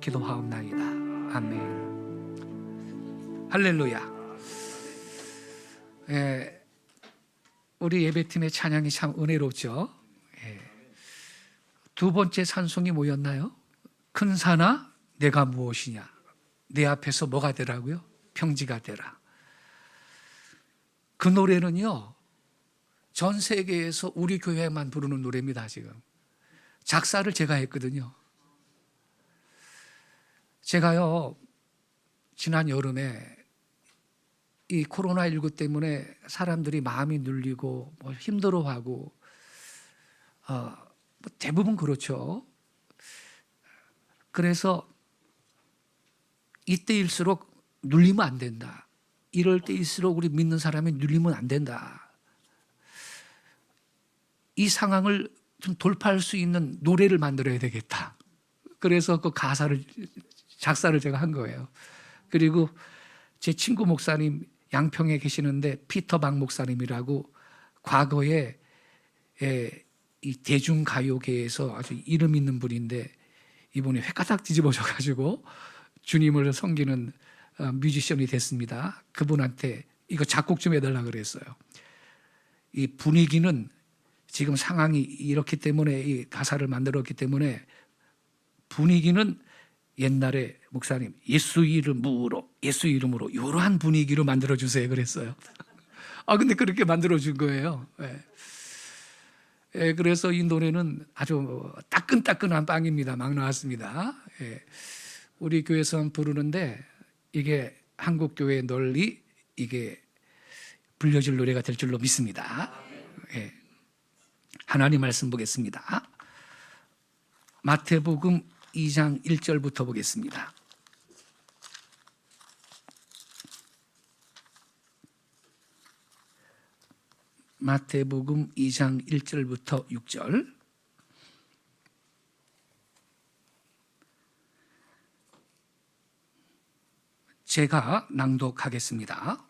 기도하옵나이다. 아멘. 할렐루야. 우리 예배팀의 찬양이 참 은혜롭죠. 두 번째 찬송이 뭐였나요? 큰 산아 내가 무엇이냐, 내 앞에서 뭐가 되라고요? 평지가 되라. 그 노래는요, 전 세계에서 우리 교회만 부르는 노래입니다. 지금 작사를 제가 했거든요. 제가요, 지난 여름에 이 코로나19 때문에 사람들이 마음이 눌리고 힘들어하고 대부분 그렇죠. 그래서 이때일수록 눌리면 안 된다. 이럴 때일수록 우리 믿는 사람이 눌리면 안 된다. 이 상황을 좀 돌파할 수 있는 노래를 만들어야 되겠다. 그래서 그 작사를 제가 한 거예요. 그리고 제 친구 목사님 양평에 계시는데 피터 박 목사님이라고 과거에 이 대중가요계에서 아주 이름 있는 분인데 이분이 획가닥 뒤집어져가지고 주님을 섬기는 뮤지션이 됐습니다. 그분한테 이거 작곡 좀 해달라 그랬어요. 이 분위기는 지금 상황이 이렇기 때문에 이 가사를 만들었기 때문에 분위기는 옛날에 목사님 예수 이름으로 이러한 분위기로 만들어주세요 그랬어요. 근데 그렇게 만들어준 거예요. 그래서 이 노래는 아주 따끈따끈한 빵입니다. 막 나왔습니다. 우리 교회에서 부르는데 이게 한국 교회에 널리 이게 불려질 노래가 될 줄로 믿습니다. 하나님 말씀 보겠습니다. 마태복음 2장 1절부터 보겠습니다. 마태복음 2장 1절부터 6절. 제가 낭독하겠습니다.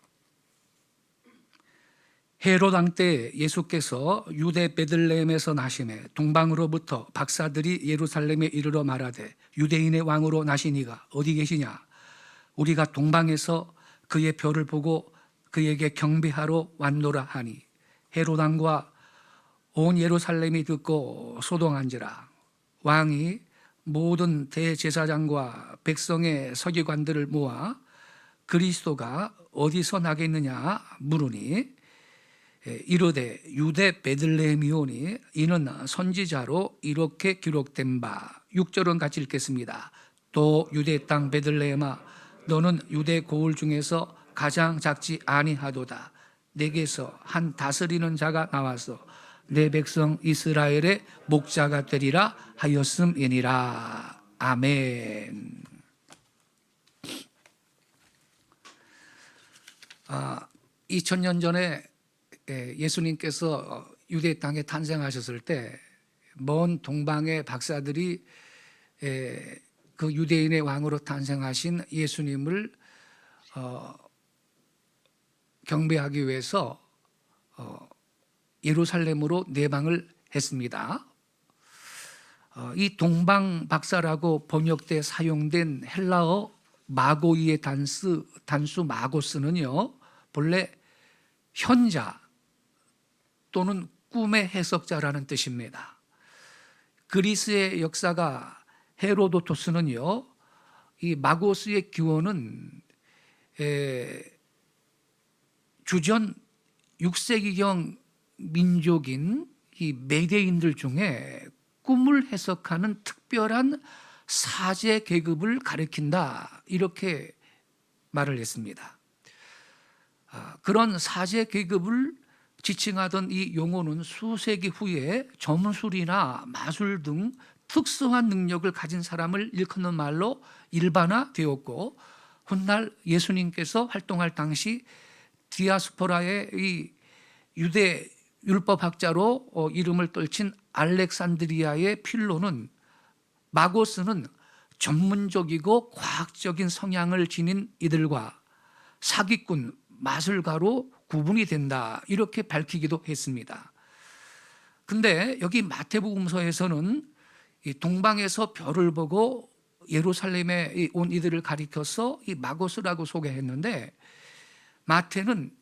헤롯 왕 때 예수께서 유대 베들레헴에서 나시매 동방으로부터 박사들이 예루살렘에 이르러 말하되 유대인의 왕으로 나시니가 어디 계시냐? 우리가 동방에서 그의 별을 보고 그에게 경배하러 왔노라 하니 헤롯 왕과 온 예루살렘이 듣고 소동한지라. 왕이 모든 대제사장과 백성의 서기관들을 모아 그리스도가 어디서 나겠느냐 물으니 이르되 유대 베들레헴이오니 이는 선지자로 이렇게 기록된 바. 6절은 같이 읽겠습니다. 또 유대 땅 베들레헴아 너는 유대 고을 중에서 가장 작지 아니하도다. 내게서 한 다스리는 자가 나와서 내 백성 이스라엘의 목자가 되리라 하였음이니라. 아멘. 2000년 전에 예수님께서 유대 땅에 탄생하셨을 때 먼 동방의 박사들이 그 유대인의 왕으로 탄생하신 예수님을 경배하기 위해서 예루살렘으로 내방을 했습니다. 이 동방 박사라고 번역돼 사용된 헬라어 마고이의 단수 마고스는요, 본래 현자 또는 꿈의 해석자라는 뜻입니다. 그리스의 역사가 헤로도토스는요, 이 마고스의 기원은 주전 6세기경 민족인 이 메데인들 중에 꿈을 해석하는 특별한 사제 계급을 가리킨다, 이렇게 말을 했습니다. 그런 사제 계급을 지칭하던 이 용어는 수세기 후에 점술이나 마술 등 특수한 능력을 가진 사람을 일컫는 말로 일반화되었고, 훗날 예수님께서 활동할 당시 디아스포라의 이 유대 율법학자로 이름을 떨친 알렉산드리아의 필로는 마고스는 전문적이고 과학적인 성향을 지닌 이들과 사기꾼, 마술가로 구분이 된다, 이렇게 밝히기도 했습니다. 근데 여기 마태복음서에서는 이 동방에서 별을 보고 예루살렘에 온 이들을 가리켜서 이 마고스라고 소개했는데, 마태는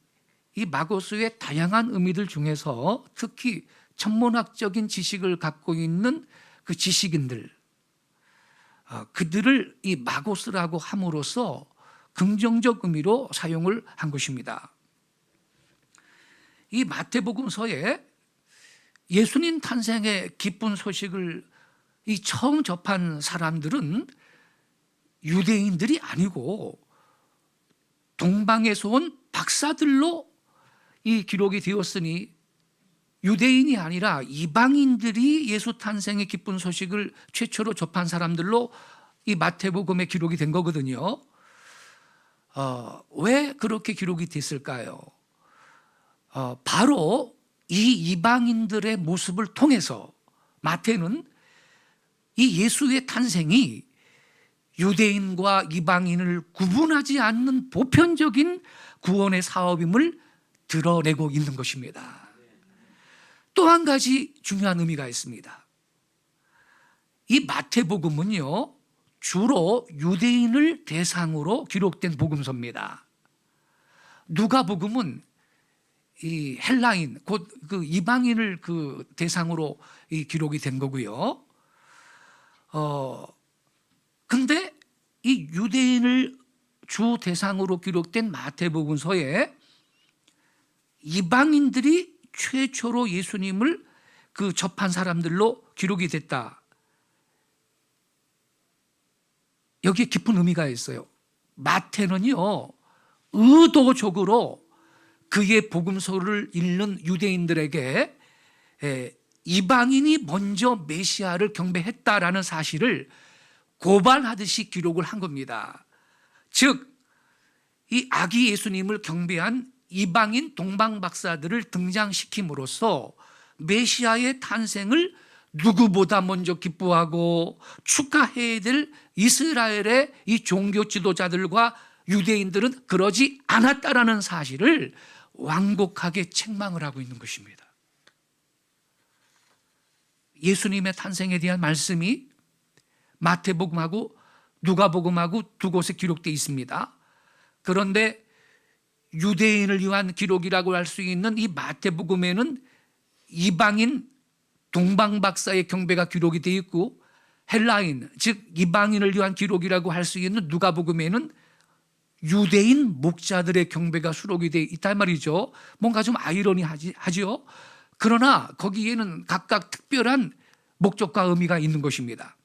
이 마고스의 다양한 의미들 중에서 특히 천문학적인 지식을 갖고 있는 그 지식인들, 그들을 이 마고스라고 함으로써 긍정적 의미로 사용을 한 것입니다. 이 마태복음서에 예수님 탄생의 기쁜 소식을 처음 접한 사람들은 유대인들이 아니고 동방에서 온 박사들로 이 기록이 되었으니, 유대인이 아니라 이방인들이 예수 탄생의 기쁜 소식을 최초로 접한 사람들로 이 마태복음에 기록이 된 거거든요. 왜 그렇게 기록이 됐을까요? 바로 이 이방인들의 모습을 통해서 마태는 이 예수의 탄생이 유대인과 이방인을 구분하지 않는 보편적인 구원의 사업임을 드러내고 있는 것입니다. 또 한 가지 중요한 의미가 있습니다. 이 마태복음은요, 주로 유대인을 대상으로 기록된 복음서입니다. 누가복음은 이 헬라인, 곧 그 이방인을 그 대상으로 이 기록이 된 거고요. 근데 이 유대인을 주 대상으로 기록된 마태복음서에 이방인들이 최초로 예수님을 그 접한 사람들로 기록이 됐다. 여기에 깊은 의미가 있어요. 마태는요, 의도적으로 그의 복음서를 읽는 유대인들에게 이방인이 먼저 메시아를 경배했다라는 사실을 고발하듯이 기록을 한 겁니다. 즉, 이 아기 예수님을 경배한 이방인 동방 박사들을 등장시킴으로써 메시아의 탄생을 누구보다 먼저 기뻐하고 축하해야 될 이스라엘의 이 종교 지도자들과 유대인들은 그러지 않았다라는 사실을 완곡하게 책망을 하고 있는 것입니다. 예수님의 탄생에 대한 말씀이 마태복음하고 누가복음하고 두 곳에 기록되어 있습니다. 그런데 유대인을 위한 기록이라고 할 수 있는 이 마태복음에는 이방인 동방박사의 경배가 기록이 되어 있고, 헬라인, 즉 이방인을 위한 기록이라고 할 수 있는 누가복음에는 유대인 목자들의 경배가 수록이 되어 있단 말이죠. 뭔가 좀 아이러니하죠. 그러나 거기에는 각각 특별한 목적과 의미가 있는 것입니다.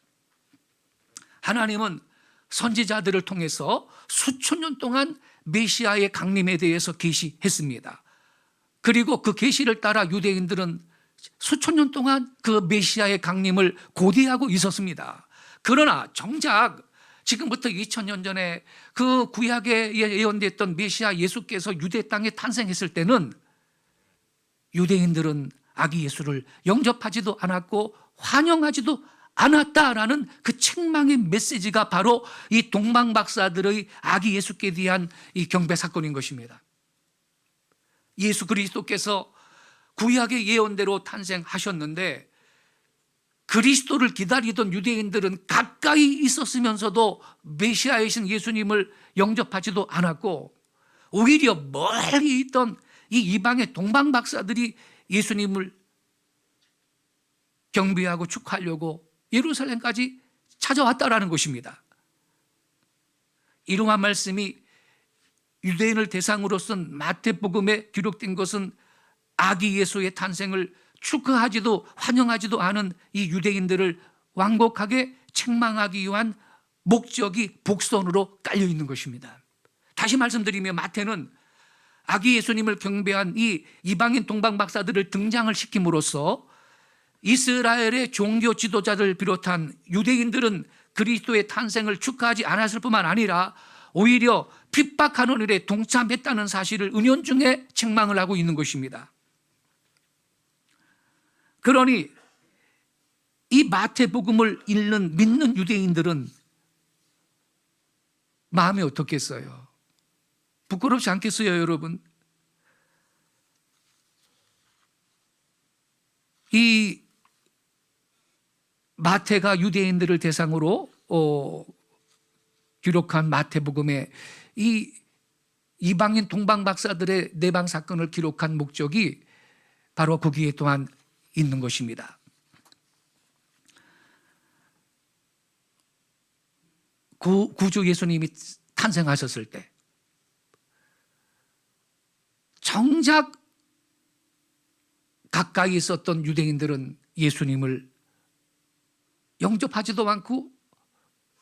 하나님은 선지자들을 통해서 수천 년 동안 메시아의 강림에 대해서 계시했습니다. 그리고 그 계시를 따라 유대인들은 수천 년 동안 그 메시아의 강림을 고대하고 있었습니다. 그러나 정작 지금부터 2000년 전에 그 구약에 예언됐던 메시아 예수께서 유대 땅에 탄생했을 때는 유대인들은 아기 예수를 영접하지도 않았고 환영하지도 않았다라는 그 책망의 메시지가 바로 이 동방 박사들의 아기 예수께 대한 이 경배 사건인 것입니다. 예수 그리스도께서 구약의 예언대로 탄생하셨는데 그리스도를 기다리던 유대인들은 가까이 있었으면서도 메시아이신 예수님을 영접하지도 않았고, 오히려 멀리 있던 이 이방의 동방 박사들이 예수님을 경배하고 축하하려고 예루살렘까지 찾아왔다라는 것입니다. 이러한 말씀이 유대인을 대상으로 쓴 마태복음에 기록된 것은 아기 예수의 탄생을 축하하지도 환영하지도 않은 이 유대인들을 완곡하게 책망하기 위한 목적이 복선으로 깔려 있는 것입니다. 다시 말씀드리면 마태는 아기 예수님을 경배한 이 이방인 동방 박사들을 등장을 시킴으로써 이스라엘의 종교 지도자들 비롯한 유대인들은 그리스도의 탄생을 축하하지 않았을 뿐만 아니라 오히려 핍박하는 일에 동참했다는 사실을 은연중에 책망을 하고 있는 것입니다. 그러니 이 마태복음을 읽는 믿는 유대인들은 마음이 어떻겠어요? 부끄럽지 않겠어요, 여러분? 이 마태가 유대인들을 대상으로 기록한 마태복음에 이 이방인 동방 박사들의 내방 사건을 기록한 목적이 바로 거기에 또한 있는 것입니다. 구주 예수님이 탄생하셨을 때 정작 가까이 있었던 유대인들은 예수님을 영접하지도 않고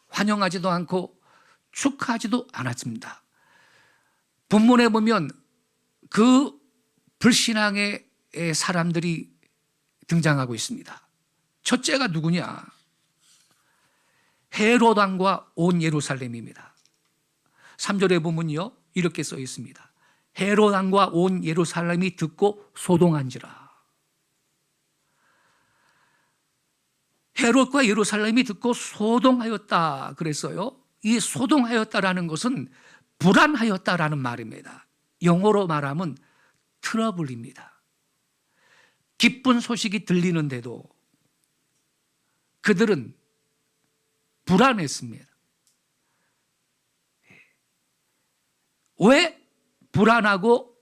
환영하지도 않고 축하하지도 않았습니다. 본문에 보면 그 불신앙의 사람들이 등장하고 있습니다. 첫째가 누구냐? 헤롯 왕과 온 예루살렘입니다. 3절에 보면요 이렇게 써 있습니다. 헤롯 왕과 온 예루살렘이 듣고 소동한지라. 헤롯과 예루살렘이 듣고 소동하였다 그랬어요. 이 소동하였다라는 것은 불안하였다라는 말입니다. 영어로 말하면 트러블입니다. 기쁜 소식이 들리는데도 그들은 불안했습니다. 왜 불안하고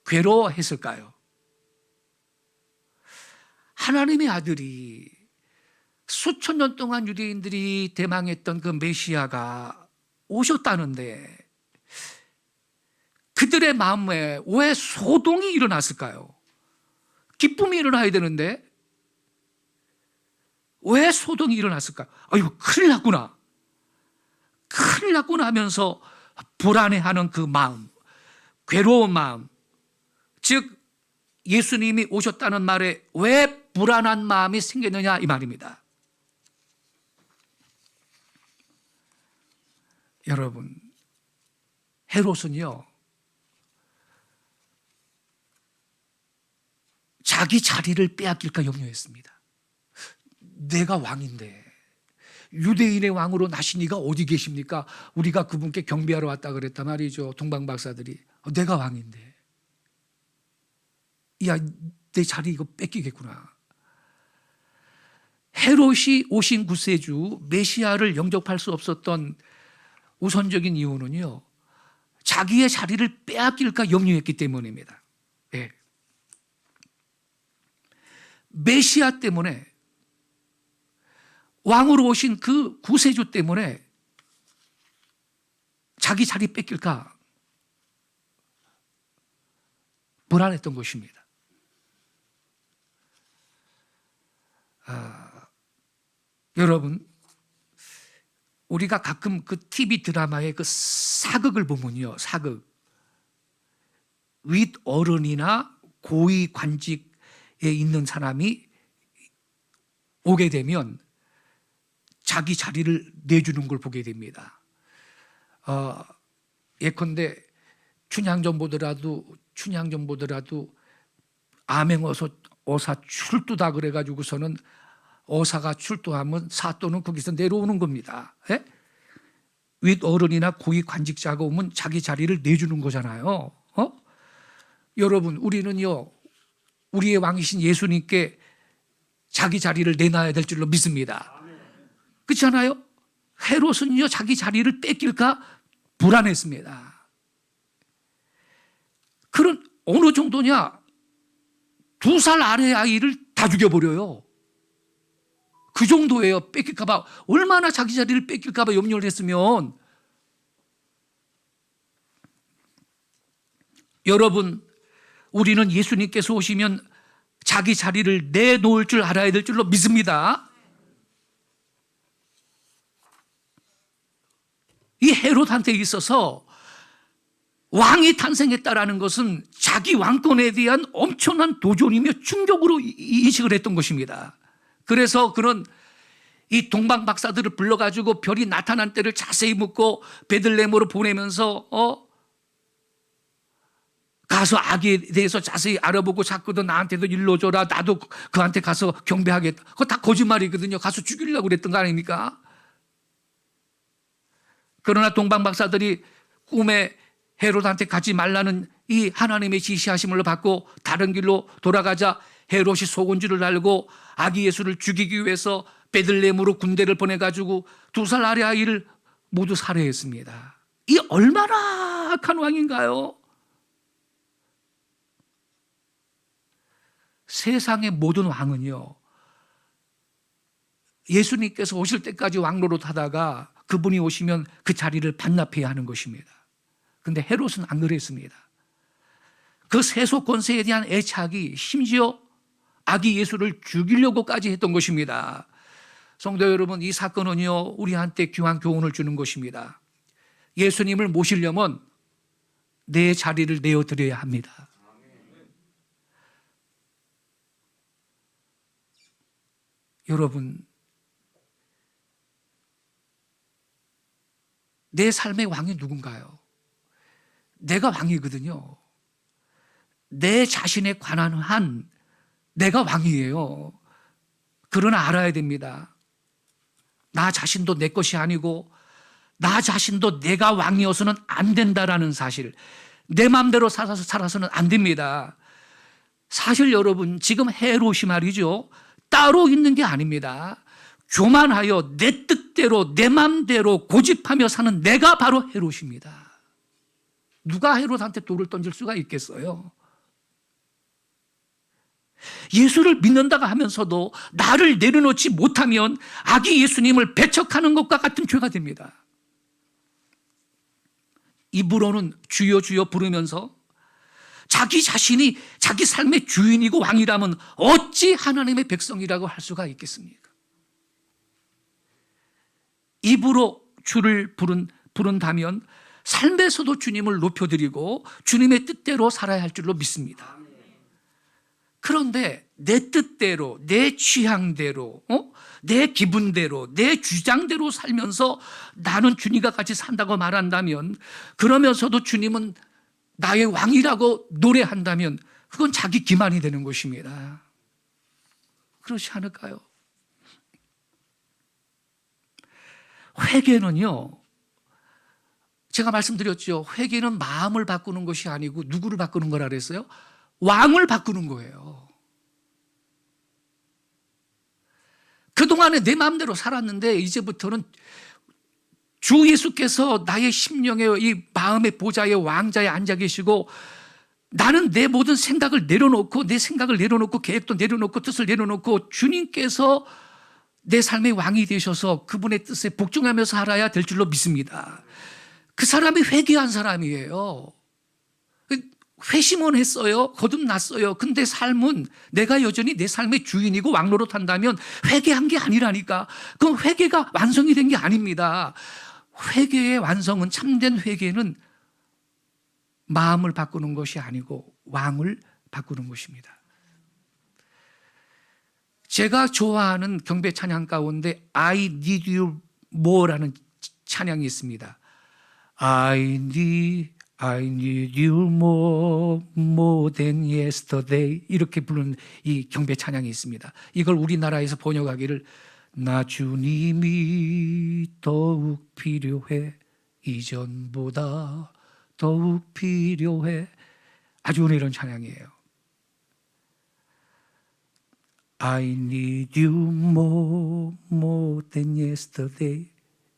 괴로워했을까요? 하나님의 아들이 수천 년 동안 유대인들이 대망했던 그 메시아가 오셨다는데 그들의 마음에 왜 소동이 일어났을까요? 기쁨이 일어나야 되는데 왜 소동이 일어났을까요? 아이고 큰일 났구나. 큰일 났구나 하면서 불안해하는 그 마음, 괴로운 마음, 즉 예수님이 오셨다는 말에 왜 불안한 마음이 생겼느냐 이 말입니다. 여러분, 헤롯은요 자기 자리를 빼앗길까 염려했습니다. 내가 왕인데 유대인의 왕으로 나신 이가 어디 계십니까? 우리가 그분께 경배하러 왔다 그랬단 말이죠. 동방 박사들이. 내가 왕인데 야, 내 자리 이거 뺏기겠구나. 헤롯이 오신 구세주 메시아를 영접할 수 없었던 우선적인 이유는요 자기의 자리를 빼앗길까 염려했기 때문입니다. 네. 메시아 때문에, 왕으로 오신 그 구세주 때문에 자기 자리 뺏길까 불안했던 것입니다. 여러분, 우리가 가끔 그 TV 드라마의 그 사극을 보면요, 사극 윗 어른이나 고위 관직에 있는 사람이 오게 되면 자기 자리를 내주는 걸 보게 됩니다. 예컨대 춘향전 보더라도 어사 출두다 그래가지고서는 어사가 출두하면 사또는 거기서 내려오는 겁니다. 예? 윗 어른이나 고위 관직자가 오면 자기 자리를 내주는 거잖아요. 여러분, 우리는요 우리의 왕이신 예수님께 자기 자리를 내놔야 될 줄로 믿습니다. 그렇지 않아요? 헤롯은요 자기 자리를 뺏길까 불안했습니다. 그런 어느 정도냐, 2살 아래 아이를 다 죽여버려요. 그 정도예요. 뺏길까봐, 얼마나 자기 자리를 뺏길까봐 염려를 했으면. 여러분, 우리는 예수님께서 오시면 자기 자리를 내놓을 줄 알아야 될 줄로 믿습니다. 이 헤롯한테 있어서 왕이 탄생했다라는 것은 자기 왕권에 대한 엄청난 도전이며 충격으로 인식을 했던 것입니다. 그래서 그는 이 동방 박사들을 불러가지고 별이 나타난 때를 자세히 묻고 베들레헴으로 보내면서 가서 아기에 대해서 자세히 알아보고 자꾸도 나한테도 일러줘라, 나도 그한테 가서 경배하겠다. 그거 다 거짓말이거든요. 가서 죽이려고 그랬던 거 아닙니까? 그러나 동방 박사들이 꿈에 헤롯한테 가지 말라는 이 하나님의 지시하심을 받고 다른 길로 돌아가자 헤롯이 속은 줄을 알고 아기 예수를 죽이기 위해서 베들레헴으로 군대를 보내가지고 2살 아래 아이를 모두 살해했습니다. 이 얼마나 악한 왕인가요? 세상의 모든 왕은요, 예수님께서 오실 때까지 왕노릇 하다가 그분이 오시면 그 자리를 반납해야 하는 것입니다. 근데 헤롯은 안 그랬습니다. 그 세속 권세에 대한 애착이 심지어 아기 예수를 죽이려고까지 했던 것입니다. 성도 여러분, 이 사건은요, 우리한테 귀한 교훈을 주는 것입니다. 예수님을 모시려면 내 자리를 내어드려야 합니다. 여러분, 내 삶의 왕이 누군가요? 내가 왕이거든요. 내 자신에 관한 한 내가 왕이에요. 그러나 알아야 됩니다. 나 자신도 내 것이 아니고 나 자신도 내가 왕이어서는 안 된다라는 사실, 내 마음대로 살아서는 안 됩니다. 사실 여러분, 지금 헤롯이 말이죠, 따로 있는 게 아닙니다. 교만하여 내 뜻대로 내 마음대로 고집하며 사는 내가 바로 헤롯입니다. 누가 헤롯한테 돌을 던질 수가 있겠어요? 예수를 믿는다고 하면서도 나를 내려놓지 못하면 아기 예수님을 배척하는 것과 같은 죄가 됩니다. 입으로는 주여 주여 부르면서 자기 자신이 자기 삶의 주인이고 왕이라면 어찌 하나님의 백성이라고 할 수가 있겠습니까? 입으로 주를 부른다면 삶에서도 주님을 높여드리고 주님의 뜻대로 살아야 할 줄로 믿습니다. 그런데 내 뜻대로, 내 취향대로, 내 기분대로, 내 주장대로 살면서 나는 주님과 같이 산다고 말한다면, 그러면서도 주님은 나의 왕이라고 노래한다면 그건 자기 기만이 되는 것입니다. 그렇지 않을까요? 회개는요, 제가 말씀드렸죠. 회개는 마음을 바꾸는 것이 아니고 누구를 바꾸는 거라 그랬어요? 왕을 바꾸는 거예요. 그동안에 내 마음대로 살았는데 이제부터는 주 예수께서 나의 심령의 이 마음의 보좌의 왕자에 앉아 계시고 나는 내 모든 생각을 내려놓고 내 생각을 내려놓고 계획도 내려놓고 뜻을 내려놓고 주님께서 내 삶의 왕이 되셔서 그분의 뜻에 복종하면서 살아야 될 줄로 믿습니다. 그 사람이 회개한 사람이에요. 회심은 했어요. 거듭났어요. 근데 삶은 내가 여전히 내 삶의 주인이고 왕노릇 한다면 회개한 게 아니라니까. 그럼 회개가 완성이 된 게 아닙니다. 회개의 완성은, 참된 회개는 마음을 바꾸는 것이 아니고 왕을 바꾸는 것입니다. 제가 좋아하는 경배 찬양 가운데 I need you more라는 찬양이 있습니다. I need you more than yesterday, 이렇게 부르는 이 경배 찬양이 있습니다. 이걸 우리나라에서 번역하기를 나 주님이 더욱 필요해, 이전보다 더욱 필요해, 아주 은혜로운 찬양이에요. I need you more than yesterday.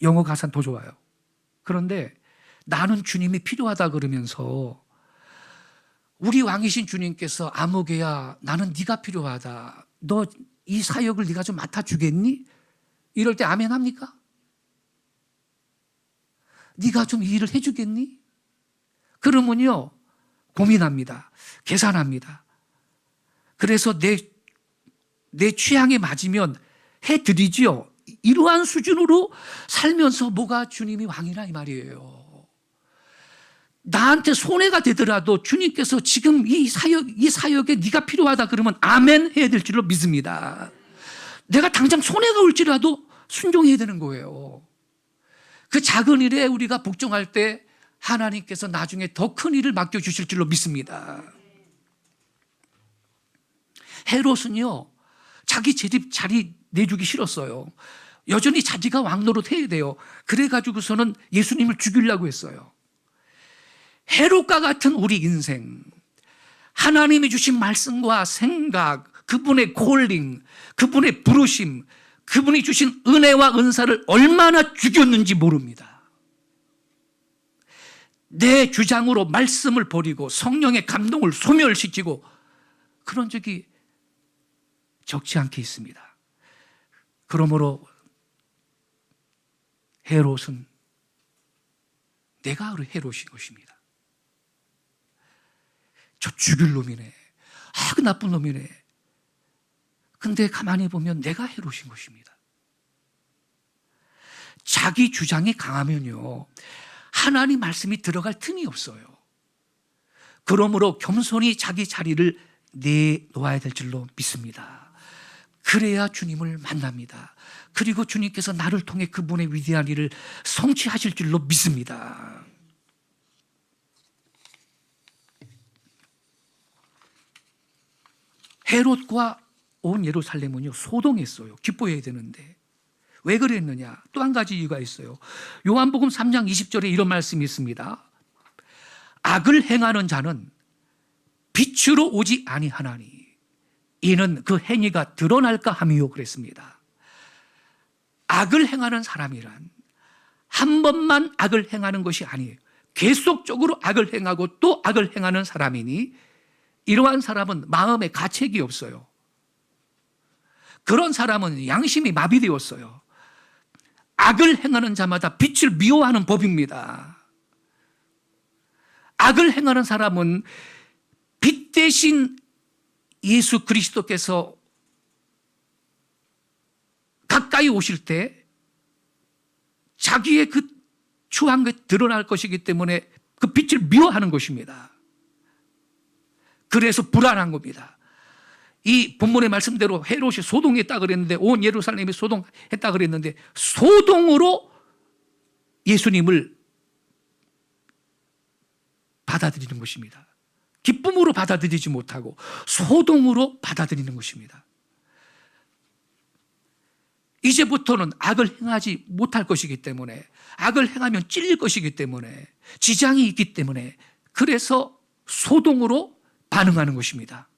영어 가사는 더 좋아요. 그런데 나는 주님이 필요하다 그러면서 우리 왕이신 주님께서 아무개야 나는 네가 필요하다, 너 이 사역을 네가 좀 맡아주겠니? 이럴 때 아멘 합니까? 네가 좀 이 일을 해주겠니? 그러면요 고민합니다. 계산합니다. 그래서 내 취향에 맞으면 해드리지요. 이러한 수준으로 살면서 뭐가 주님이 왕이라 이 말이에요. 나한테 손해가 되더라도 주님께서 지금 이 사역에 네가 필요하다 그러면 아멘 해야 될 줄로 믿습니다. 내가 당장 손해가 올지라도 순종해야 되는 거예요. 그 작은 일에 우리가 복종할 때 하나님께서 나중에 더 큰 일을 맡겨주실 줄로 믿습니다. 헤롯은요 자기 자리 내주기 싫었어요. 여전히 자기가 왕노릇 해야 돼요. 그래가지고서는 예수님을 죽이려고 했어요. 헤롯과 같은 우리 인생, 하나님이 주신 말씀과 생각, 그분의 콜링, 그분의 부르심, 그분이 주신 은혜와 은사를 얼마나 죽였는지 모릅니다. 내 주장으로 말씀을 버리고 성령의 감동을 소멸시키고 그런 적이 적지 않게 있습니다. 그러므로 헤롯은 내가 헤롯인 것입니다. 저 죽일 놈이네. 그 나쁜 놈이네. 근데 가만히 보면 내가 헤롯인 것입니다. 자기 주장이 강하면요, 하나님 말씀이 들어갈 틈이 없어요. 그러므로 겸손히 자기 자리를 내놓아야 될 줄로 믿습니다. 그래야 주님을 만납니다. 그리고 주님께서 나를 통해 그분의 위대한 일을 성취하실 줄로 믿습니다. 헤롯과 온 예루살렘은요 소동했어요. 기뻐해야 되는데 왜 그랬느냐? 또 한 가지 이유가 있어요. 요한복음 3장 20절에 이런 말씀이 있습니다. 악을 행하는 자는 빛으로 오지 아니하나니 이는 그 행위가 드러날까 함이요 그랬습니다. 악을 행하는 사람이란 한 번만 악을 행하는 것이 아니에요. 계속적으로 악을 행하고 또 악을 행하는 사람이니 이러한 사람은 마음에 가책이 없어요. 그런 사람은 양심이 마비되었어요. 악을 행하는 자마다 빛을 미워하는 법입니다. 악을 행하는 사람은 빛 대신 예수 그리스도께서 가까이 오실 때 자기의 그 추한 게 드러날 것이기 때문에 그 빛을 미워하는 것입니다. 그래서 불안한 겁니다. 이 본문의 말씀대로 헤롯이 소동했다 그랬는데 온 예루살렘이 소동했다 그랬는데 소동으로 예수님을 받아들이는 것입니다. 기쁨으로 받아들이지 못하고 소동으로 받아들이는 것입니다. 이제부터는 악을 행하지 못할 것이기 때문에 악을 행하면 찔릴 것이기 때문에 지장이 있기 때문에 그래서 소동으로 반응하는 것입니다.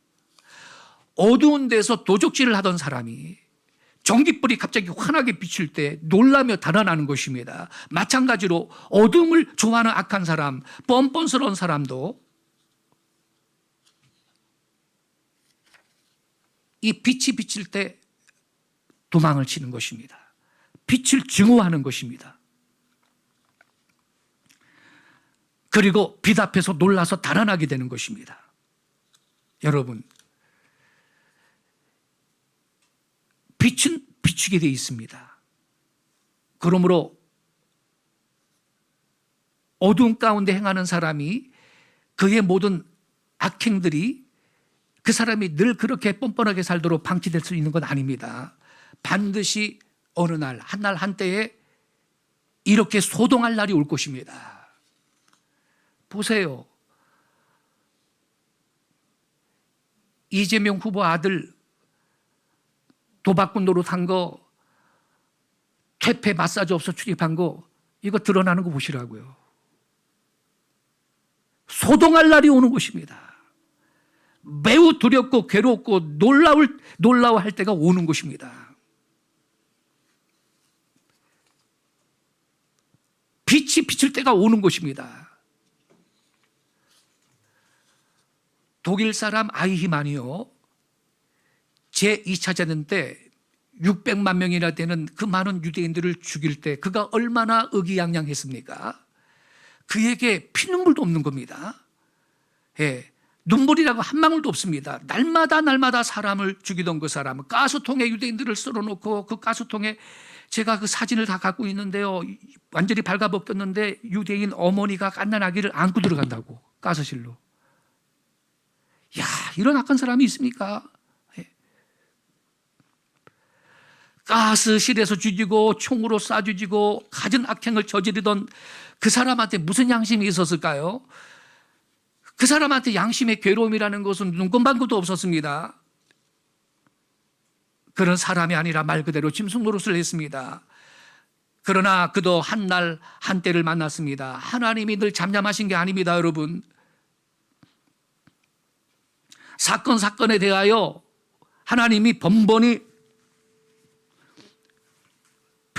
어두운 데서 도적질을 하던 사람이 전깃불이 갑자기 환하게 비칠 때 놀라며 달아나는 것입니다. 마찬가지로 어둠을 좋아하는 악한 사람, 뻔뻔스러운 사람도 이 빛이 비칠 때 도망을 치는 것입니다. 빛을 증오하는 것입니다. 그리고 빛 앞에서 놀라서 달아나게 되는 것입니다. 여러분, 빛은 비추게 되어 있습니다. 그러므로 어두운 가운데 행하는 사람이 그의 모든 악행들이 그 사람이 늘 그렇게 뻔뻔하게 살도록 방치될 수 있는 건 아닙니다. 반드시 어느 날, 한날 한때에 이렇게 소동할 날이 올 것입니다. 보세요. 이재명 후보 아들 도박꾼 노릇한 거, 퇴폐 마사지 업소 출입한 거, 이거 드러나는 거 보시라고요. 소동할 날이 오는 것입니다. 매우 두렵고 괴롭고 놀라워할 때가 오는 것입니다. 빛이 비칠 때가 오는 것입니다. 독일 사람 아이히만이요, 제2차 대전 때 600만 명이나 되는 그 많은 유대인들을 죽일 때 그가 얼마나 의기양양했습니까? 그에게 피눈물도 없는 겁니다. 예, 눈물이라고 한 방울도 없습니다. 날마다 사람을 죽이던 그 사람은 가스통에 유대인들을 썰어놓고 그 가스통에 제가 그 사진을 다 갖고 있는데요, 완전히 발가벗겼는데 유대인 어머니가 갓난아기를 안고 들어간다고, 가스실로. 야, 이런 악한 사람이 있습니까? 가스실에서 죽이고 총으로 쏴 죽이고 갖은 악행을 저지르던 그 사람한테 무슨 양심이 있었을까요? 그 사람한테 양심의 괴로움이라는 것은 눈금방구도 없었습니다. 그런 사람이 아니라 말 그대로 짐승 노릇을 했습니다. 그러나 그도 한날 한때를 만났습니다. 하나님이 늘 잠잠하신 게 아닙니다, 여러분. 사건에 대하여 하나님이 번번이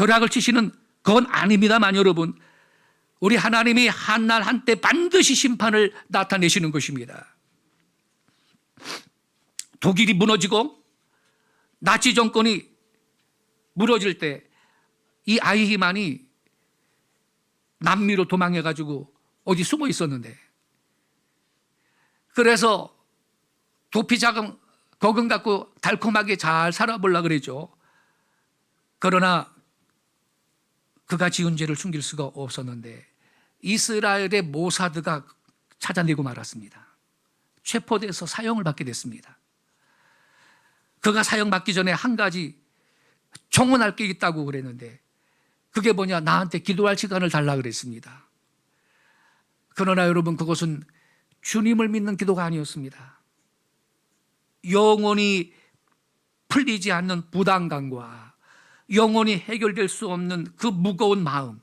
벼락을 치시는 건 아닙니다만 여러분, 우리 하나님이 한날 한때 반드시 심판을 나타내시는 것입니다. 독일이 무너지고 나치 정권이 무너질 때 이 아이히만이 남미로 도망해가지고 어디 숨어 있었는데, 그래서 도피자금 거금 갖고 달콤하게 잘 살아보려고 그랬죠. 그러나 그가 지은 죄를 숨길 수가 없었는데 이스라엘의 모사드가 찾아내고 말았습니다. 체포돼서 사형을 받게 됐습니다. 그가 사형받기 전에 한 가지 청혼할 게 있다고 그랬는데, 그게 뭐냐, 나한테 기도할 시간을 달라 그랬습니다. 그러나 여러분, 그것은 주님을 믿는 기도가 아니었습니다. 영원히 풀리지 않는 부담감과 영원히 해결될 수 없는 그 무거운 마음,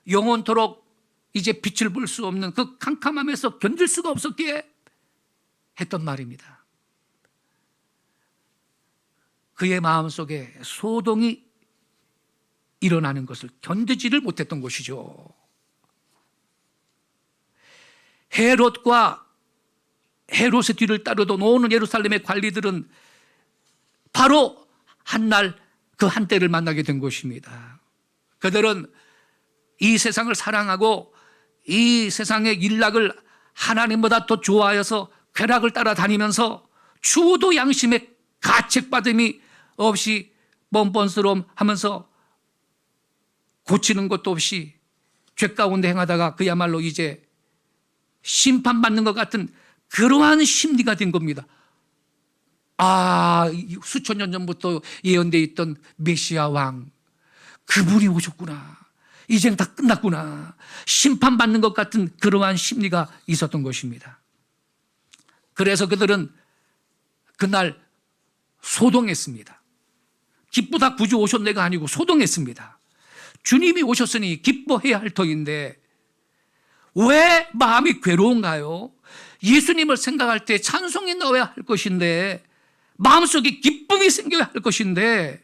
영원토록 이제 빛을 볼 수 없는 그 캄캄함에서 견딜 수가 없었기에 했던 말입니다. 그의 마음속에 소동이 일어나는 것을 견디지를 못했던 것이죠. 헤롯과 헤롯의 뒤를 따르던 온 예루살렘의 관리들은 바로 한날 그 한때를 만나게 된 것입니다. 그들은 이 세상을 사랑하고 이 세상의 일락을 하나님보다 더 좋아해서 쾌락을 따라다니면서 추호도 양심의 가책받음이 없이 뻔뻔스러움 하면서 고치는 것도 없이 죄 가운데 행하다가 그야말로 이제 심판받는 것 같은 그러한 심리가 된 겁니다. 아, 수천 년 전부터 예언되어 있던 메시아 왕, 그분이 오셨구나. 이젠 다 끝났구나. 심판받는 것 같은 그러한 심리가 있었던 것입니다. 그래서 그들은 그날 소동했습니다. 기쁘다 구주 오셨네가 아니고 소동했습니다. 주님이 오셨으니 기뻐해야 할 터인데 왜 마음이 괴로운가요? 예수님을 생각할 때 찬송이 나와야 할 것인데, 마음속에 기쁨이 생겨야 할 것인데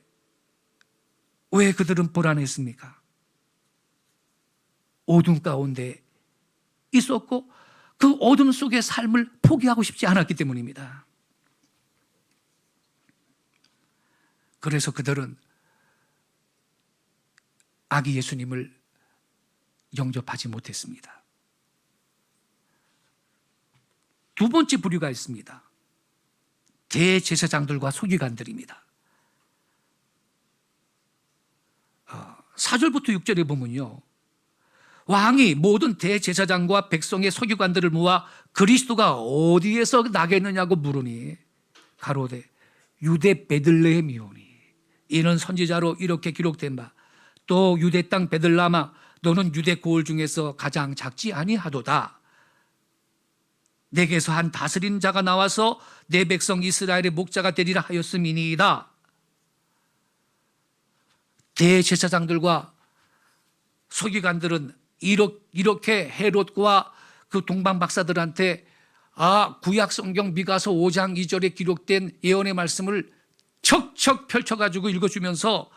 왜 그들은 불안했습니까? 어둠 가운데 있었고 그 어둠 속의 삶을 포기하고 싶지 않았기 때문입니다. 그래서 그들은 아기 예수님을 영접하지 못했습니다. 두 번째 부류가 있습니다. 대제사장들과 서기관들입니다. 4절부터 6절에 보면요, 왕이 모든 대제사장과 백성의 서기관들을 모아 그리스도가 어디에서 나겠느냐고 물으니 가로되 유대 베들레헴이오니 이는 선지자로 이렇게 기록된 바 또 유대 땅 베들라마 너는 유대 고을 중에서 가장 작지 아니하도다. 내게서 한 다스린 자가 나와서 내 백성 이스라엘의 목자가 되리라 하였음이니이다. 대제사장들과 서기관들은 이렇게 헤롯과 그 동방 박사들한테 구약 성경 미가서 5장 2절에 기록된 예언의 말씀을 척척 펼쳐가지고 읽어주면서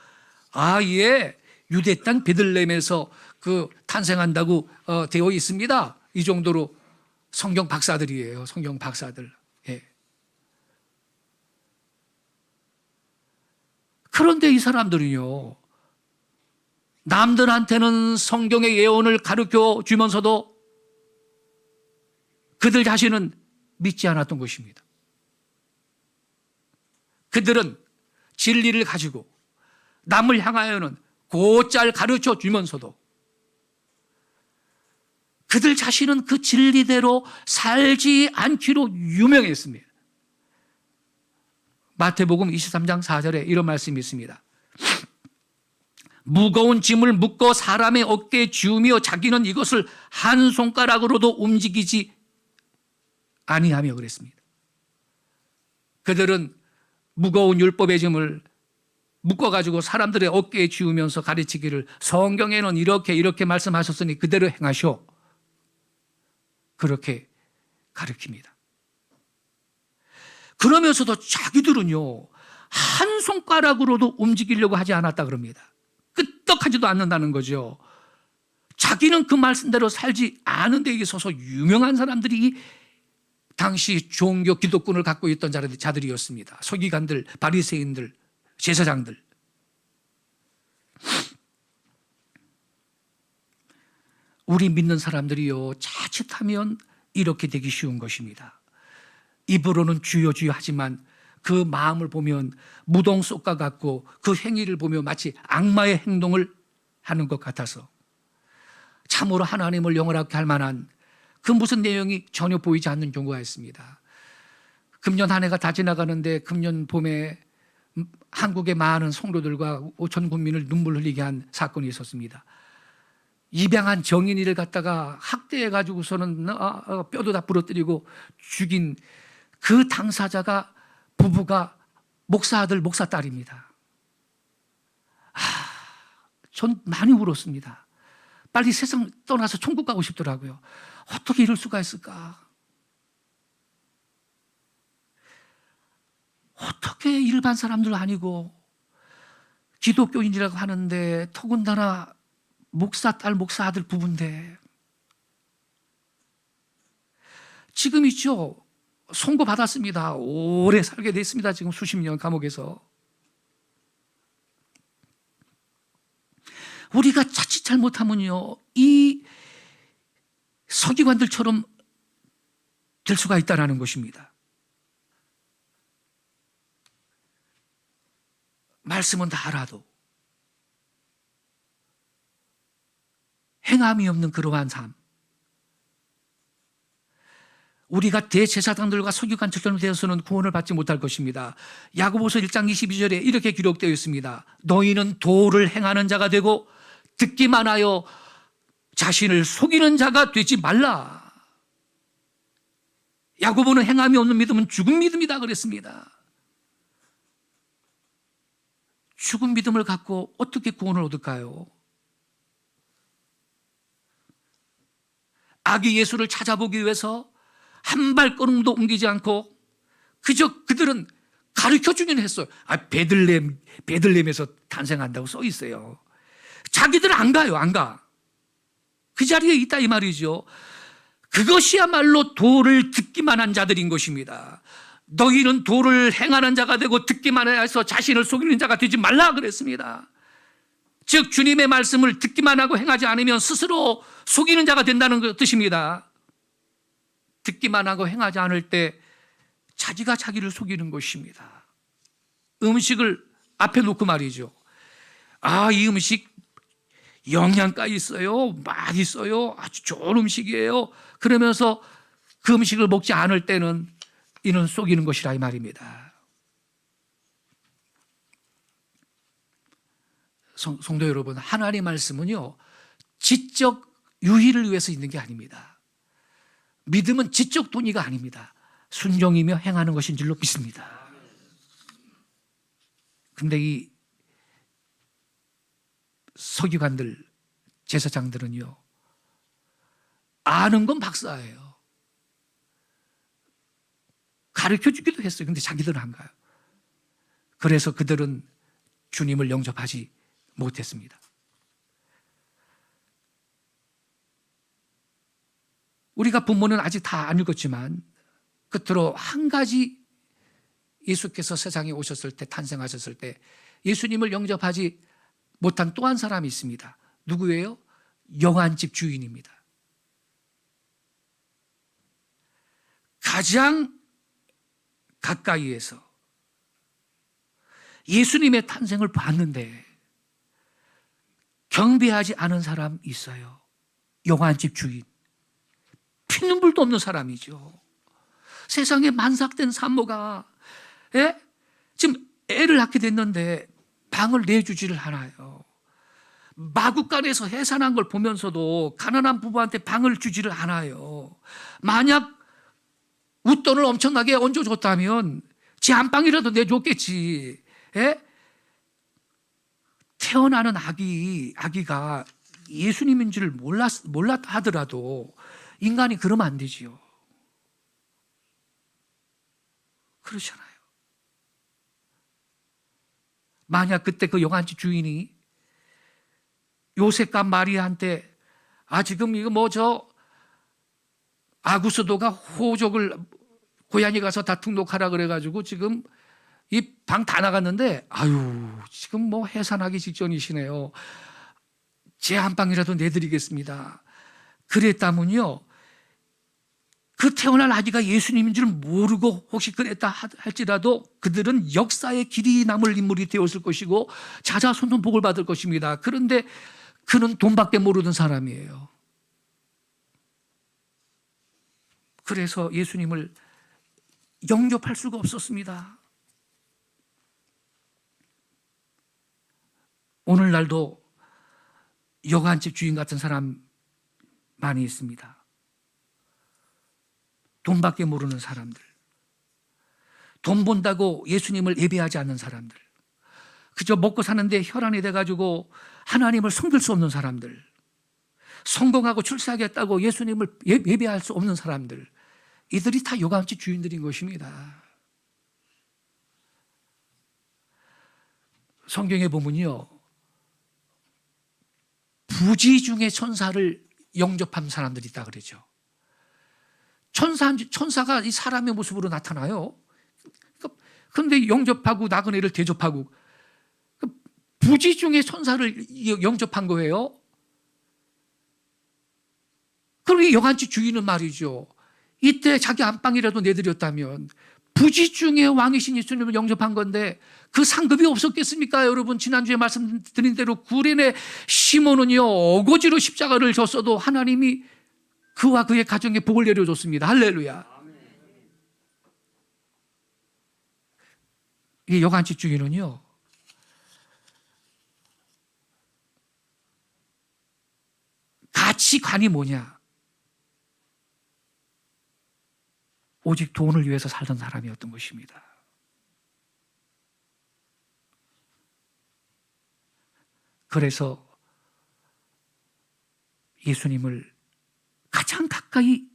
예, 유대 땅 베들레헴에서 그 탄생한다고 되어 있습니다. 이 정도로 성경 박사들이에요. 성경 박사들. 예. 그런데 이 사람들은요, 남들한테는 성경의 예언을 가르쳐 주면서도 그들 자신은 믿지 않았던 것입니다. 그들은 진리를 가지고 남을 향하여는 곧잘 가르쳐 주면서도 그들 자신은 그 진리대로 살지 않기로 유명했습니다. 마태복음 23장 4절에 이런 말씀이 있습니다. 무거운 짐을 묶어 사람의 어깨에 지우며 자기는 이것을 한 손가락으로도 움직이지 아니하며 그랬습니다. 그들은 무거운 율법의 짐을 묶어가지고 사람들의 어깨에 지우면서 가르치기를 성경에는 이렇게 말씀하셨으니 그대로 행하시오. 그렇게 가르칩니다. 그러면서도 자기들은요, 한 손가락으로도 움직이려고 하지 않았다 그럽니다. 끄떡하지도 않는다는 거죠. 자기는 그 말씀대로 살지 않은 데 있어서 유명한 사람들이 당시 종교 기독권을 갖고 있던 자들이었습니다. 서기관들, 바리새인들, 제사장들. 우리 믿는 사람들이요, 자칫하면 이렇게 되기 쉬운 것입니다. 입으로는 주여 주여 하지만 그 마음을 보면 무동 쏙과 같고 그 행위를 보면 마치 악마의 행동을 하는 것 같아서 참으로 하나님을 영원하게 할 만한 그 무슨 내용이 전혀 보이지 않는 경우가 있습니다. 금년 한 해가 다 지나가는데 금년 봄에 한국의 많은 성도들과 전 국민을 눈물 흘리게 한 사건이 있었습니다. 입양한 정인이를 갖다가 학대해 가지고서는 뼈도 다 부러뜨리고 죽인 그 당사자가 부부가 목사 아들 목사 딸입니다. 전 많이 울었습니다. 빨리 세상 떠나서 천국 가고 싶더라고요. 어떻게 이럴 수가 있을까? 어떻게 일반 사람들 아니고 기독교인이라고 하는데 더군다나 목사 딸 목사 아들 부부인데 지금 있죠. 선고 받았습니다. 오래 살게 됐습니다. 지금 수십 년 감옥에서. 우리가 자칫 잘못하면요, 이 서기관들처럼 될 수가 있다는 것입니다. 말씀은 다 알아도 행함이 없는 그러한 삶. 우리가 대제사장들과 서기관처럼 되어서는 구원을 받지 못할 것입니다. 야고보서 1장 22절에 이렇게 기록되어 있습니다. 너희는 도를 행하는 자가 되고 듣기만 하여 자신을 속이는 자가 되지 말라. 야고보는 행함이 없는 믿음은 죽은 믿음이다 그랬습니다. 죽은 믿음을 갖고 어떻게 구원을 얻을까요? 아기 예수를 찾아보기 위해서 한 발걸음도 옮기지 않고 그저 그들은 가르쳐주기는 했어요. 베들레헴에서 탄생한다고 써 있어요. 자기들은 안 가요. 안 가. 그 자리에 있다 이 말이죠. 그것이야말로 도를 듣기만 한 자들인 것입니다. 너희는 도를 행하는 자가 되고 듣기만 해서 자신을 속이는 자가 되지 말라 그랬습니다. 즉 주님의 말씀을 듣기만 하고 행하지 않으면 스스로 속이는 자가 된다는 뜻입니다. 듣기만 하고 행하지 않을 때 자기가 자기를 속이는 것입니다. 음식을 앞에 놓고 말이죠. 이 음식 영양가 있어요. 맛있어요. 아주 좋은 음식이에요. 그러면서 그 음식을 먹지 않을 때는 이는 속이는 것이라 이 말입니다. 성도 여러분, 하나님의 말씀은요, 지적 유희를 위해서 있는 게 아닙니다. 믿음은 지적 돈이가 아닙니다. 순종이며 행하는 것인 줄로 믿습니다. 근데 이 서기관들, 제사장들은요, 아는 건 박사예요. 가르쳐 주기도 했어요. 근데 자기들은 안 가요. 그래서 그들은 주님을 영접하지 못했습니다. 우리가 본문은 아직 다 안 읽었지만 끝으로 한 가지 예수께서 세상에 오셨을 때, 탄생하셨을 때 예수님을 영접하지 못한 또 한 사람이 있습니다. 누구예요? 영안집 주인입니다. 가장 가까이에서 예수님의 탄생을 봤는데 경배하지 않은 사람 있어요. 영안집 주인. 피눈물도 없는 사람이죠. 세상에 만삭된 산모가 지금 애를 낳게 됐는데 방을 내주지를 않아요. 마국간에서 해산한 걸 보면서도 가난한 부부한테 방을 주지를 않아요. 만약 웃돈을 엄청나게 얹어줬다면 지 안방이라도 내줬겠지. 태어나는 아기가 예수님인 줄 몰랐다 하더라도 인간이 그러면 안 되지요. 그렇잖아요. 만약 그때 그 영안집 주인이 요셉과 마리아한테 지금 이거 뭐 저 아구스도가 호족을 고향에 가서 다 등록하라 그래가지고 지금 이 방 다 나갔는데 지금 뭐 해산하기 직전이시네요. 제 한 방이라도 내드리겠습니다. 그랬다면요, 그 태어날 아기가 예수님인 줄 모르고 혹시 그랬다 할지라도 그들은 역사의 길이 남을 인물이 되었을 것이고 자자손손 복을 받을 것입니다. 그런데 그는 돈밖에 모르는 사람이에요. 그래서 예수님을 영접할 수가 없었습니다. 오늘날도 여관집 주인 같은 사람 많이 있습니다. 돈밖에 모르는 사람들, 돈 본다고 예수님을 예배하지 않는 사람들, 그저 먹고 사는데 혈안이 돼가지고 하나님을 섬길 수 없는 사람들, 성공하고 출세하겠다고 예수님을 예배할 수 없는 사람들, 이들이 다 여관집 주인들인 것입니다. 성경에 보면요, 부지 중에 천사를 영접한 사람들이 있다 그러죠. 천사가 이 사람의 모습으로 나타나요. 그런데 영접하고 나그네를 대접하고 부지 중에 천사를 영접한 거예요. 그리고 여관집 주인은 말이죠, 이때 자기 안방이라도 내드렸다면 부지 중에 왕이신 예수님을 영접한 건데 그 상급이 없었겠습니까? 여러분, 지난주에 말씀드린 대로 구레네 시몬은요, 어거지로 십자가를 졌어도 하나님이 그와 그의 가정에 복을 내려줬습니다. 할렐루야. 이 여관집 주인은요, 가치관이 뭐냐? 오직 돈을 위해서 살던 사람이었던 것입니다. 그래서 예수님을 가장 가까이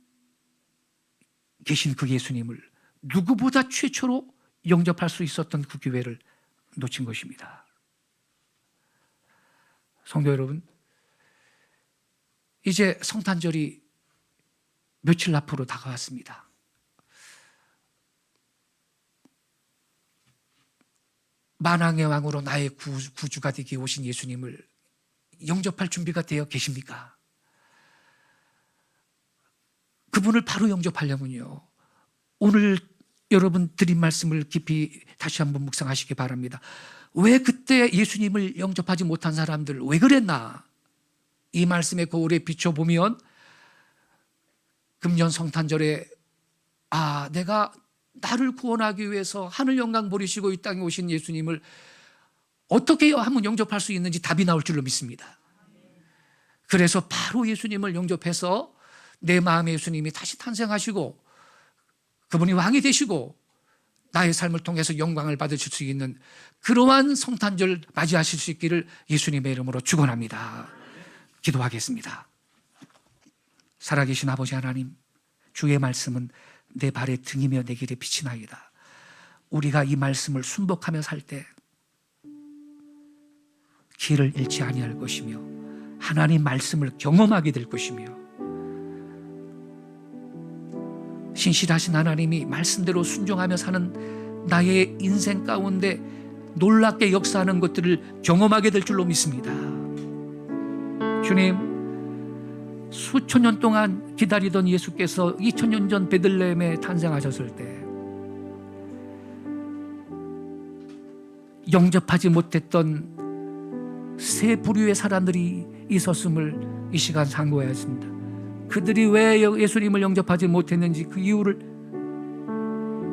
계신 그 예수님을 누구보다 최초로 영접할 수 있었던 그 기회를 놓친 것입니다. 성도 여러분, 이제 성탄절이 며칠 앞으로 다가왔습니다. 만왕의 왕으로 나의 구주가 되게 오신 예수님을 영접할 준비가 되어 계십니까? 그분을 바로 영접하려면요, 오늘 여러분 드린 말씀을 깊이 다시 한번 묵상하시기 바랍니다. 왜 그때 예수님을 영접하지 못한 사람들 왜 그랬나? 이 말씀의 거울에 비춰보면 금년 성탄절에 내가 나를 구원하기 위해서 하늘 영광 버리시고 이 땅에 오신 예수님을 어떻게 하면 영접할 수 있는지 답이 나올 줄로 믿습니다. 그래서 바로 예수님을 영접해서 내 마음에 예수님이 다시 탄생하시고 그분이 왕이 되시고 나의 삶을 통해서 영광을 받으실 수 있는 그러한 성탄절 맞이하실 수 있기를 예수님의 이름으로 축원합니다. 기도하겠습니다. 살아계신 아버지 하나님, 주의 말씀은 내 발의 등이며 내 길의 빛이나이다. 우리가 이 말씀을 순복하며 살 때 길을 잃지 아니할 것이며 하나님 말씀을 경험하게 될 것이며 신실하신 하나님이 말씀대로 순종하며 사는 나의 인생 가운데 놀랍게 역사하는 것들을 경험하게 될 줄로 믿습니다. 주님, 수천 년 동안 기다리던 예수께서 2000년 전 베들레헴에 탄생하셨을 때 영접하지 못했던 세 부류의 사람들이 있었음을 이 시간 상고하였습니다. 그들이 왜 예수님을 영접하지 못했는지 그 이유를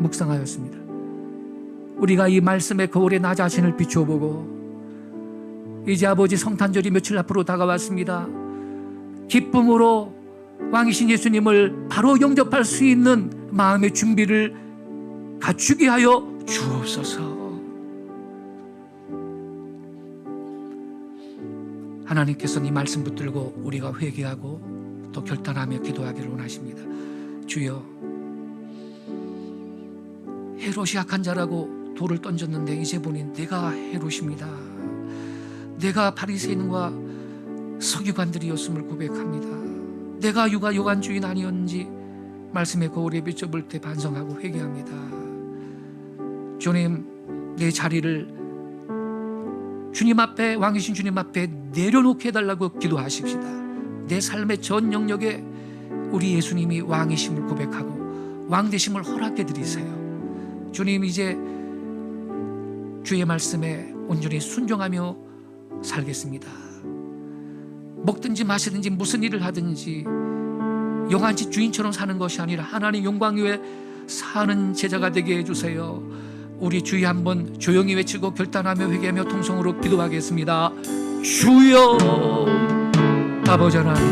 묵상하였습니다. 우리가 이 말씀의 거울에 나 자신을 비춰보고 이제 아버지 성탄절이 며칠 앞으로 다가왔습니다. 기쁨으로 왕이신 예수님을 바로 영접할 수 있는 마음의 준비를 갖추게 하여 주옵소서. 하나님께서는 이 말씀 붙들고 우리가 회개하고 또 결단하며 기도하기를 원하십니다. 주여, 헤롯이 악한 자라고 돌을 던졌는데 이제 보니 내가 헤롯입니다. 내가 바리새인과 서기관들이었음을 고백합니다. 내가 육아 요간주인 아니었는지 말씀의 거울에 비춰볼 때 반성하고 회개합니다. 주님, 내 자리를 주님 앞에, 왕이신 주님 앞에 내려놓게 해달라고 기도하십시다. 내 삶의 전 영역에 우리 예수님이 왕이심을 고백하고 왕되심을 허락해 드리세요. 주님, 이제 주의 말씀에 온전히 순종하며 살겠습니다. 먹든지 마시든지 무슨 일을 하든지 영안지 주인처럼 사는 것이 아니라 하나님 영광 위에 사는 제자가 되게 해주세요. 우리 주여 한번 조용히 외치고 결단하며 회개하며 통성으로 기도하겠습니다. 주여, 아버지 하나님,